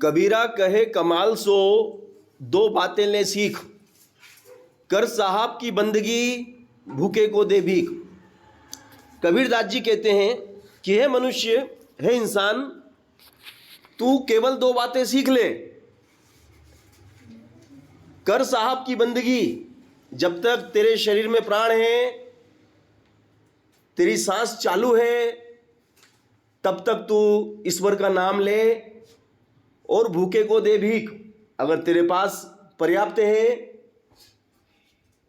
कबीरा कहे कमाल सो दो बातें ले सीख, कर साहब की बंदगी भूखे को दे भीख। कबीरदास जी कहते हैं कि हे मनुष्य, हे इंसान, तू केवल दो बातें सीख ले। कर साहब की बंदगी, जब तक तेरे शरीर में प्राण है, तेरी सांस चालू है, तब तक तू ईश्वर का नाम ले और भूखे को दे भीख। अगर तेरे पास पर्याप्त है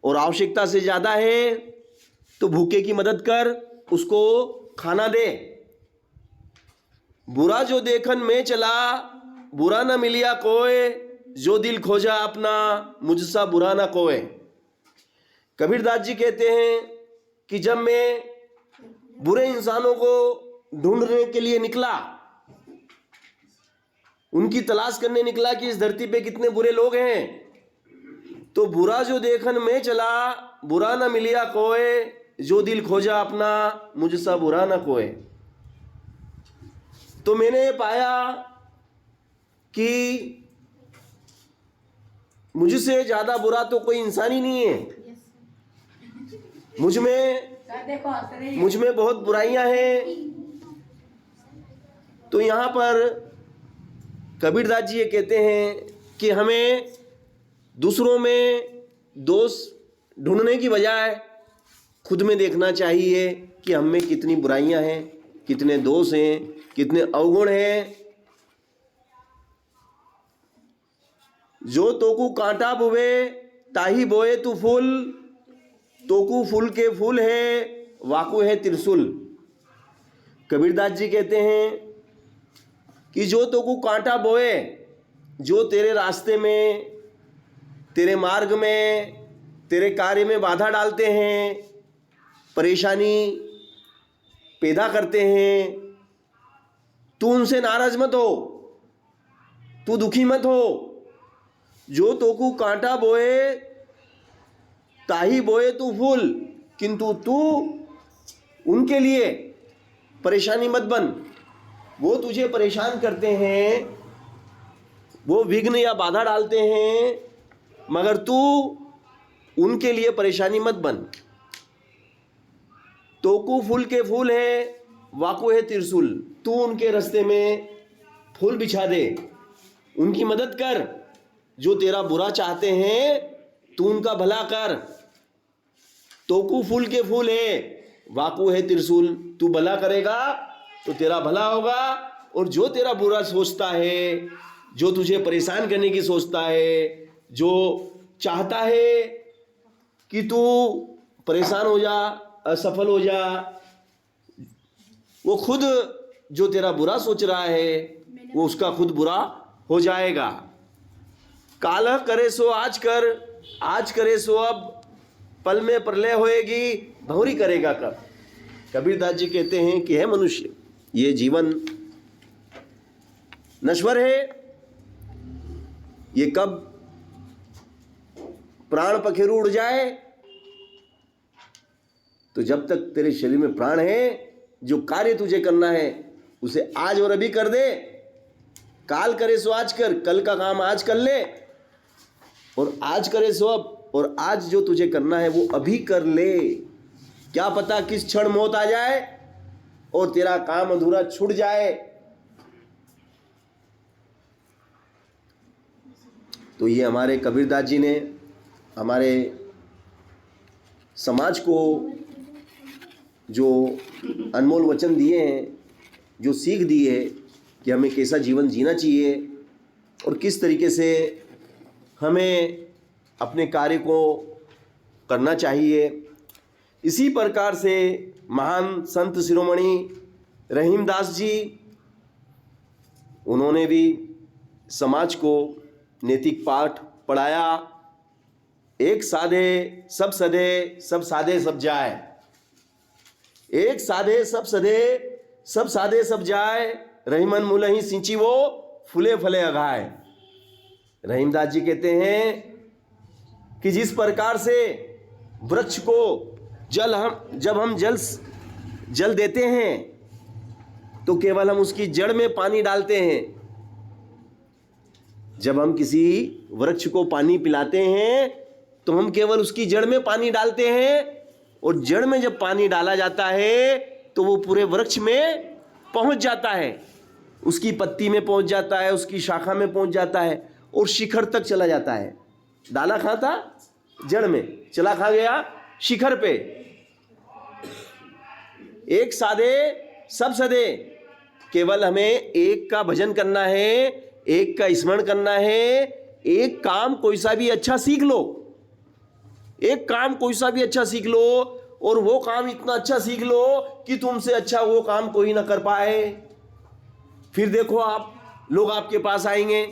और आवश्यकता से ज़्यादा है तो भूखे की मदद कर, उसको खाना दे। बुरा जो देखन में चला, बुरा न मिलिया कोय, जो दिल खोजा अपना, मुझसा बुरा ना कोय। कबीरदास जी कहते हैं कि जब मैं बुरे इंसानों को ढूंढने के लिए निकला, उनकी तलाश करने निकला कि इस धरती पे कितने बुरे लोग हैं, तो बुरा जो देखन में चला, बुरा ना मिलिया कोय, जो दिल खोजा अपना, मुझसा बुरा ना कोय। तो मैंने पाया कि मुझसे ज्यादा बुरा तो कोई इंसान ही नहीं है। मुझ में बहुत बुराइयां हैं। तो यहाँ पर कबीरदास जी ये कहते हैं कि हमें दूसरों में दोष ढूंढने की बजाय खुद में देखना चाहिए कि हम में कितनी बुराइयां हैं, कितने दोष हैं, कितने अवगुण हैं। जो तोकू कांटा बुवे ताही बोए तू फूल, तोकू फूल के फूल है, वाकू है त्रिशूल। कबीरदास जी कहते हैं कि जो तोकू कांटा बोए, जो तेरे रास्ते में, तेरे मार्ग में, तेरे कार्य में बाधा डालते हैं, परेशानी पैदा करते हैं, तू उनसे नाराज मत हो, तू दुखी मत हो। जो तोकू कांटा बोए ताही बोए तू फूल, किंतु तू उनके लिए परेशानी मत बन। वो तुझे परेशान करते हैं, वो विघ्न या बाधा डालते हैं, मगर तू उनके लिए परेशानी मत बन। तोकू फूल के फूल है, वाकू है त्रिशूल। तू उनके रास्ते में फूल बिछा दे, उनकी मदद कर। जो तेरा बुरा चाहते हैं, तू उनका भला कर। तोकू फूल के फूल है, वाकू है त्रिशूल। तू भला करेगा तो तेरा भला होगा, और जो तेरा बुरा सोचता है, जो तुझे परेशान करने की सोचता है, जो चाहता है कि तू परेशान हो जा, असफल हो जा, वो खुद जो तेरा बुरा सोच रहा है, वो उसका खुद बुरा हो जाएगा। काल करे सो आज कर, आज करे सो अब, पल में प्रलय होएगी, भौरी करेगा कब। कबीरदास जी कहते हैं कि है मनुष्य, ये जीवन नश्वर है, ये कब प्राण पखेरु उड़ जाए। तो जब तक तेरे शरीर में प्राण है, जो कार्य तुझे करना है उसे आज और अभी कर दे। काल करे सो आज कर, कल का काम आज कर ले, और आज करे सो अब, और आज जो तुझे करना है वो अभी कर ले। क्या पता किस क्षण मौत आ जाए और तेरा काम अधूरा छूट जाए। तो ये हमारे कबीरदास जी ने हमारे समाज को जो अनमोल वचन दिए हैं, जो सीख दी है कि हमें कैसा जीवन जीना चाहिए और किस तरीके से हमें अपने कार्य को करना चाहिए। इसी प्रकार से महान संत शिरोमणि रहीमदास जी, उन्होंने भी समाज को नैतिक पाठ पढ़ाया। एक साधे सब सधे, सब साधे सब जाए। एक साधे सब सधे, सब साधे सब जाए, रहीमन मुलही सिंची वो फूले फले अघाए। रहीमदास जी कहते हैं कि जिस प्रकार से वृक्ष को जब हम जल देते हैं तो केवल हम उसकी जड़ में पानी डालते हैं, जब हम किसी वृक्ष को पानी पिलाते हैं तो हम केवल उसकी जड़ में पानी डालते हैं, और जड़ में जब पानी डाला जाता है तो वो पूरे वृक्ष में पहुंच जाता है, उसकी पत्ती में पहुंच जाता है, उसकी शाखा में पहुंच जाता है और शिखर तक चला जाता है। डाला कहाँ था? जड़ में। चला कहाँ गया? शिखर पे। एक साधे सब सदे। केवल हमें एक का भजन करना है, एक का स्मरण करना है। एक काम कोई सा भी अच्छा सीख लो, एक काम कोई सा भी अच्छा सीख लो, और वो काम इतना अच्छा सीख लो कि तुमसे अच्छा वो काम कोई ना कर पाए। फिर देखो आप, लोग आपके पास आएंगे,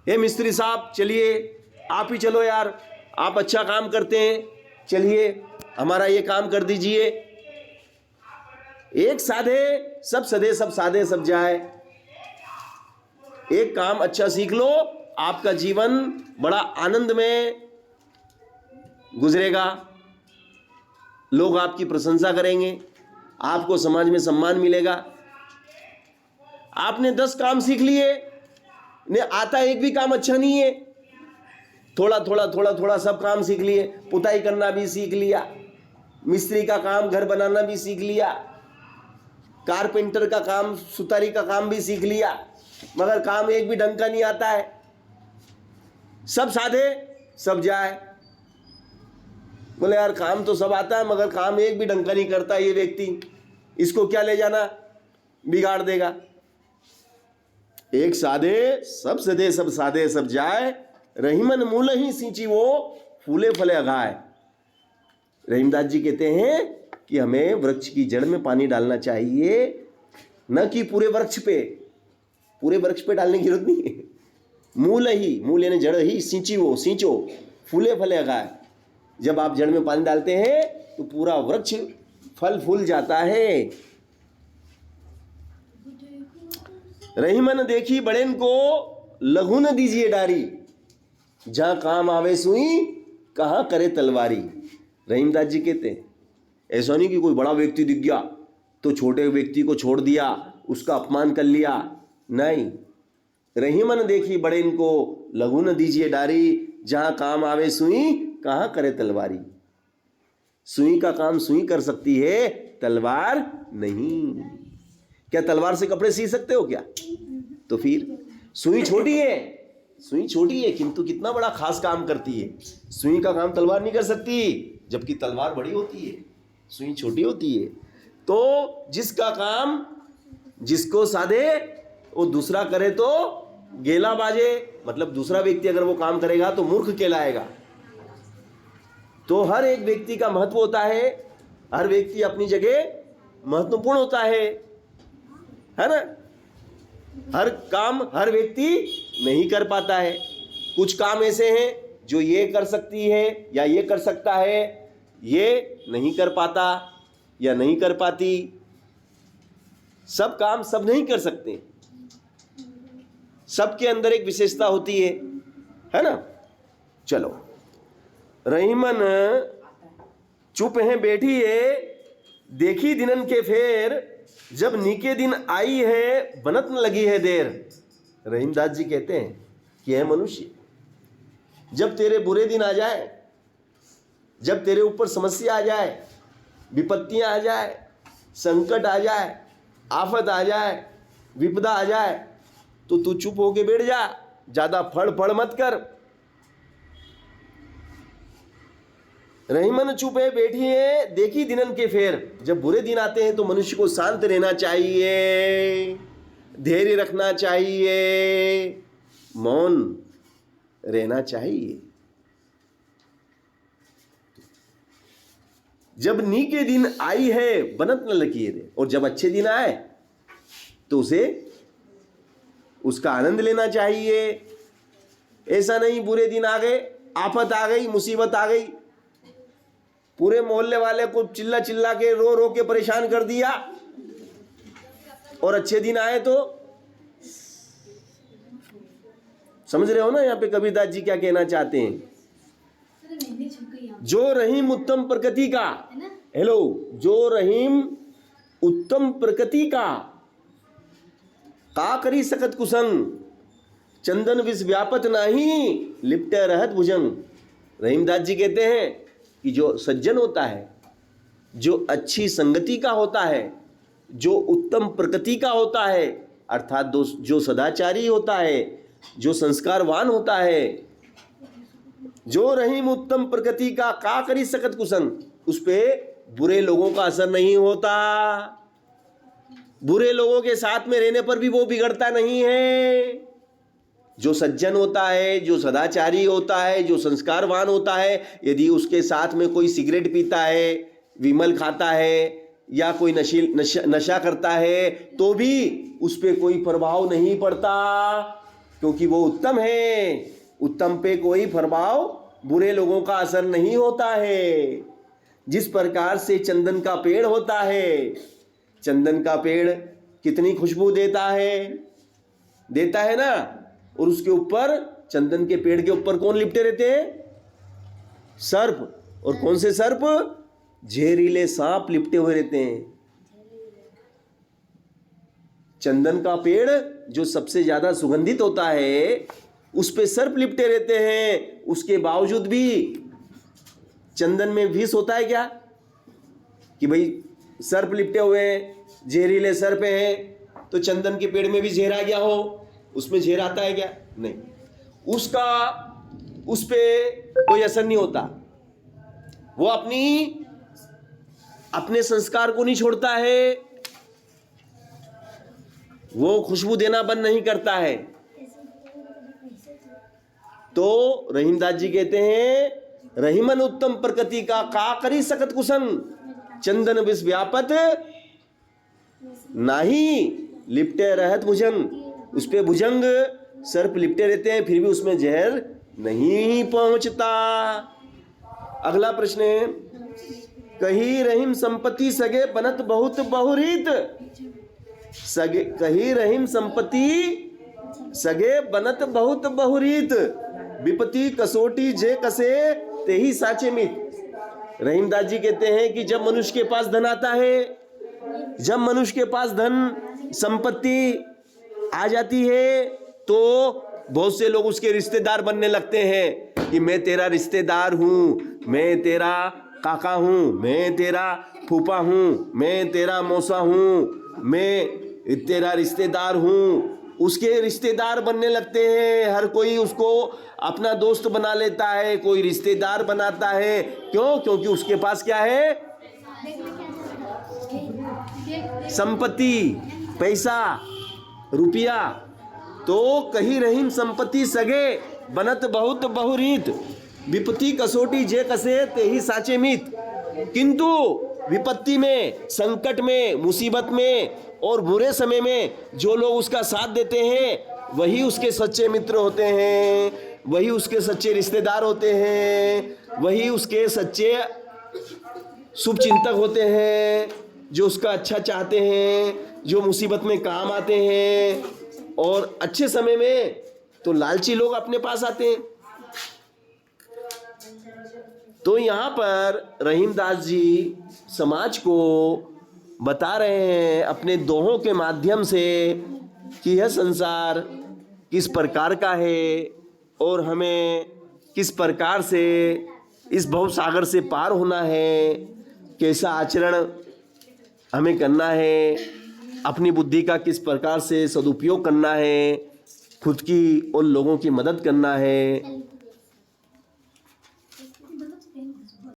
हे मिस्त्री साहब चलिए आप ही चलो यार, आप अच्छा काम करते हैं, चलिए हमारा ये काम कर दीजिए। एक साधे सब सदे, सब साधे सब जाए। एक काम अच्छा सीख लो, आपका जीवन बड़ा आनंद में गुजरेगा, लोग आपकी प्रशंसा करेंगे, आपको समाज में सम्मान मिलेगा। आपने 10 काम सीख लिए, ने आता एक भी काम अच्छा नहीं है, थोड़ा थोड़ा थोड़ा थोड़ा सब काम सीख लिए, पुताई करना भी सीख लिया, मिस्त्री का काम घर बनाना भी सीख लिया, कारपेंटर का काम सुतारी का काम भी सीख लिया, मगर काम एक भी ढंग का नहीं आता है। सब साधे सब जाए। बोले यार काम तो सब आता है मगर काम एक भी ढंग का नहीं करता ये व्यक्ति, इसको क्या ले जाना, बिगाड़ देगा। एक साधे सब सदे, सब साधे सब जाए, रहीमन मूल ही सींची वो फूले फले अघाए। रहीमदास जी कहते हैं कि हमें वृक्ष की जड़ में पानी डालना चाहिए, न कि पूरे वृक्ष पे। पूरे वृक्ष पे डालने की जरूरत नहीं है, मूल ही, मूल यानी जड़ ही सींची वो, सींचो फूले फले अघाए। जब आप जड़ में पानी डालते हैं तो पूरा वृक्ष फल फूल जाता है। रहीमन देखी बड़ेन को लघु न दीजिए डारी, जहां काम आवे सुई कहां करे तलवारी। रहीमदास जी कहते हैं ऐसा नहीं कि कोई बड़ा व्यक्ति दिख गया तो छोटे व्यक्ति को छोड़ दिया, उसका अपमान कर लिया, नहीं। रहीमन देखी बड़ेन को लघु न दीजिए डारी, जहां काम आवे सुई कहां करे तलवारी। सुई का काम सुई कर सकती है, तलवार नहीं। क्या तलवार से कपड़े सी सकते हो क्या? तो फिर सुई छोटी है, सुई छोटी है किंतु कितना बड़ा खास काम करती है। सुई का काम तलवार नहीं कर सकती, जबकि तलवार बड़ी होती है, सुई छोटी होती है। तो जिसका काम जिसको साधे वो दूसरा करे तो गेला बाजे, मतलब दूसरा व्यक्ति अगर वो काम करेगा तो मूर्ख कहलाएगा। तो हर एक व्यक्ति का महत्व होता है, हर व्यक्ति अपनी जगह महत्वपूर्ण होता है ना। हर काम हर व्यक्ति नहीं कर पाता है। कुछ काम ऐसे हैं जो ये कर सकती है या ये कर सकता है, ये नहीं कर पाता या नहीं कर पाती। सब काम सब नहीं कर सकते, सबके अंदर एक विशेषता होती है ना। चलो, रहीमन चुप है बैठी है, देखी दिनन के फेर, जब नीके दिन आई है बनत न लगी है देर। रहीमदास जी कहते हैं कि है मनुष्य, जब तेरे बुरे दिन आ जाए, जब तेरे ऊपर समस्या आ जाए, विपत्तियां आ जाए, संकट आ जाए, आफत आ जाए, विपदा आ जाए, तो तू चुप होके बैठ जा, ज्यादा फड़ मत कर। रहीमन चुप है बैठी है, देखी दिनन के फेर। जब बुरे दिन आते हैं तो मनुष्य को शांत रहना चाहिए, धैर्य रखना चाहिए, मौन रहना चाहिए। जब नीके दिन आई है बनत न लगी है, और जब अच्छे दिन आए तो उसे उसका आनंद लेना चाहिए। ऐसा नहीं बुरे दिन आ गए, आफत आ गई, मुसीबत आ गई, पूरे मोहल्ले वाले को चिल्ला चिल्ला के रो रो के परेशान कर दिया, और अच्छे दिन आए तो समझ रहे हो ना यहाँ पे कबीरदास जी क्या कहना चाहते हैं। जो रहीम उत्तम प्रकृति का, हेलो, जो रहीम उत्तम प्रकृति का करी सकत कुसंग, चंदन विष व्यापत नाही, लिपटे रहत भुजंग। रहीमदास जी कहते हैं कि जो सज्जन होता है, जो अच्छी संगति का होता है, जो उत्तम प्रकृति का होता है, अर्थात जो सदाचारी होता है, जो संस्कारवान होता है, जो रहीम उत्तम प्रकृति का करी सकत कुसंग, उस पे बुरे लोगों का असर नहीं होता। बुरे लोगों के साथ में रहने पर भी वो बिगड़ता नहीं है। जो सज्जन होता है, जो सदाचारी होता है, जो संस्कारवान होता है, यदि उसके साथ में कोई सिगरेट पीता है, विमल खाता है या कोई नशा करता है, तो भी उस पर कोई प्रभाव नहीं पड़ता, क्योंकि वो उत्तम है। उत्तम पे कोई प्रभाव बुरे लोगों का असर नहीं होता है। जिस प्रकार से चंदन का पेड़ होता है, चंदन का पेड़ कितनी खुशबू देता है ना। और उसके ऊपर, चंदन के पेड़ के ऊपर कौन लिपटे रहते हैं? सर्प। और कौन से सर्प? जहरीले सांप लिपटे हुए रहते हैं। चंदन का पेड़ जो सबसे ज्यादा सुगंधित होता है, उस पे सर्प लिपटे रहते हैं। उसके बावजूद भी चंदन में विष होता है क्या? कि भाई सर्प लिपटे हुए हैं, जहरीले सर्प हैं, तो चंदन के पेड़ में भी जहर आ गया हो, उसमें जहर आता है क्या? नहीं, उस पे कोई असर नहीं होता। वो अपने संस्कार को नहीं छोड़ता है, वो खुशबू देना बंद नहीं करता है। तो रहीमदास जी कहते हैं, रहीमन उत्तम प्रकृति का करी सकत कुसंग, चंदन विष व्यापत नाही, लिपटे रहत भुजंग। उस पे भुजंग सर्प लिपटे रहते हैं, फिर भी उसमें जहर नहीं पहुंचता। अगला प्रश्न है, कही रहीम संपत्ति सगे बनत बहुत बहुरीत। सगे कही रहीम संपत्ति सगे बनत बहुत बहुरीत, विपत्ति कसोटी जे कसे ते ही साचे मित। रहीमदास जी कहते हैं कि जब मनुष्य के पास धन आता है, जब मनुष्य के पास धन संपत्ति आ जाती है, तो बहुत से लोग उसके रिश्तेदार बनने लगते हैं कि मैं तेरा रिश्तेदार हूँ, मैं तेरा काका हूँ, मैं तेरा फूफा हूँ, मैं तेरा मौसा हूँ, मैं तेरा रिश्तेदार हूँ। उसके रिश्तेदार बनने लगते हैं। हर कोई उसको अपना दोस्त बना लेता है, कोई रिश्तेदार बनाता है। क्यों? क्योंकि उसके पास क्या है? संपत्ति, पैसा, रुपया। तो कही रहीम संपत्ति सगे बनत बहुत बहुरीत, विपत्ति कसोटी जे कसे ते ही साचे मित। किंतु विपत्ति में, संकट में, मुसीबत में और बुरे समय में जो लोग उसका साथ देते हैं, वही उसके सच्चे मित्र होते हैं, वही उसके सच्चे रिश्तेदार होते हैं, वही उसके सच्चे शुभचिंतक होते हैं, जो उसका अच्छा चाहते हैं, जो मुसीबत में काम आते हैं। और अच्छे समय में तो लालची लोग अपने पास आते हैं। तो यहाँ पर रहीमदास जी समाज को बता रहे हैं अपने दोहों के माध्यम से कि यह संसार किस प्रकार का है और हमें किस प्रकार से इस भवसागर से पार होना है, कैसा आचरण हमें करना है, अपनी बुद्धि का किस प्रकार से सदुपयोग करना है, खुद की और लोगों की मदद करना है।